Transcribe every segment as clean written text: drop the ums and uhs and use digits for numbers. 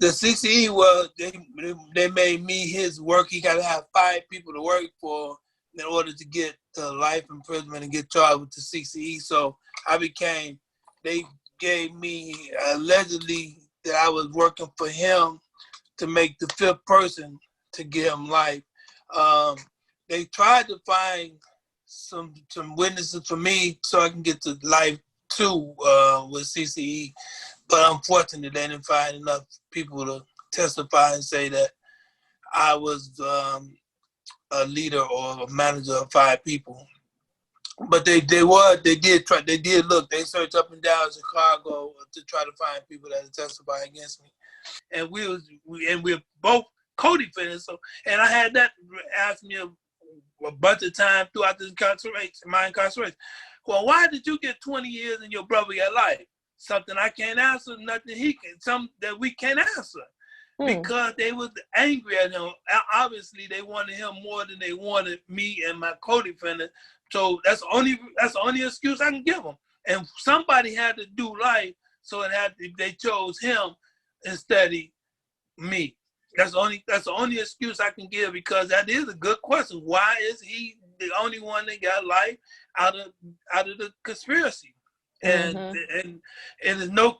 The CCE, well, they made me his work. He got to have 5 people to work for in order to get life imprisonment and get charged with the CCE. So they gave me allegedly that I was working for him to make the 5th person to give him life. They tried to find some witnesses for me so I can get to life too with CCE, but unfortunately they didn't find enough people to testify and say that I was a leader or a manager of 5 people. But they did look. They searched up and down Chicago to try to find people that would testify against me. And we're both co-defendants. So, and I had that asked me a bunch of times throughout my incarceration. Well, why did you get 20 years and your brother got life? Something I can't answer, nothing something that we can't answer. Because they was angry at him. Obviously, they wanted him more than they wanted me and my co-defendant. So that's the only excuse I can give them. And somebody had to do life, so they chose him instead of me. That's the only excuse I can give, because that is a good question. Why is he the only one that got life out of the conspiracy? And there's no,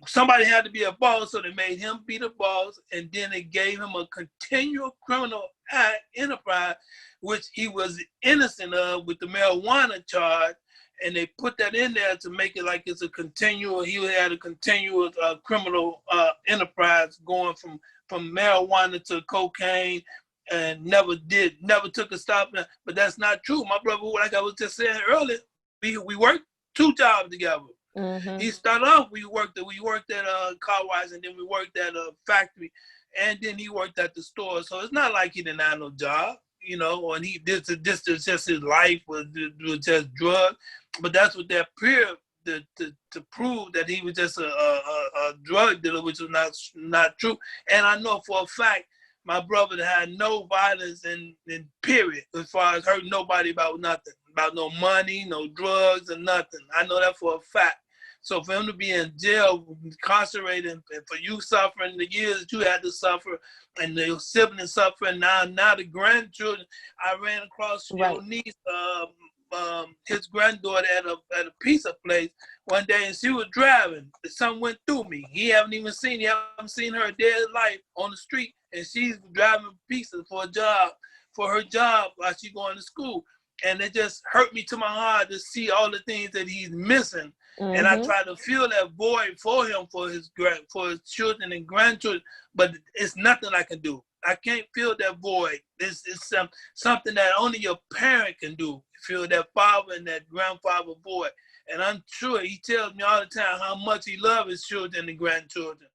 somebody had to be a boss, so they made him be the boss, and then they gave him a continual criminal enterprise, which he was innocent of with the marijuana charge, and they put that in there to make it like it's he had a continuous criminal enterprise going from marijuana to cocaine, and never took a stop. But that's not true. My brother, like I was just saying earlier, we worked 2 jobs together. He started off, we worked at car wash, and then we worked at a factory, and then he worked at the store. So it's not like he didn't have no job, and this is just his life was just drugs. But that's what that appeared to prove that he was just a drug dealer, which was not true. And I know for a fact my brother had no violence in period, as far as hurting nobody about nothing, about no money, no drugs, or nothing. I know that for a fact. So for him to be in jail, incarcerated, and for you suffering the years that you had to suffer, and your siblings suffering, now the grandchildren, I ran across your niece, his granddaughter at a pizza place one day, and she was driving. Something went through me. He haven't seen her dead life on the street, and she's driving pizza for her job while she's going to school. And it just hurt me to my heart to see all the things that he's missing. And I try to fill that void for him, for his children and grandchildren, but it's nothing I can do. I can't fill that void. It's something that only your parent can do, fill that father and that grandfather void. And I'm sure he tells me all the time how much he loves his children and grandchildren.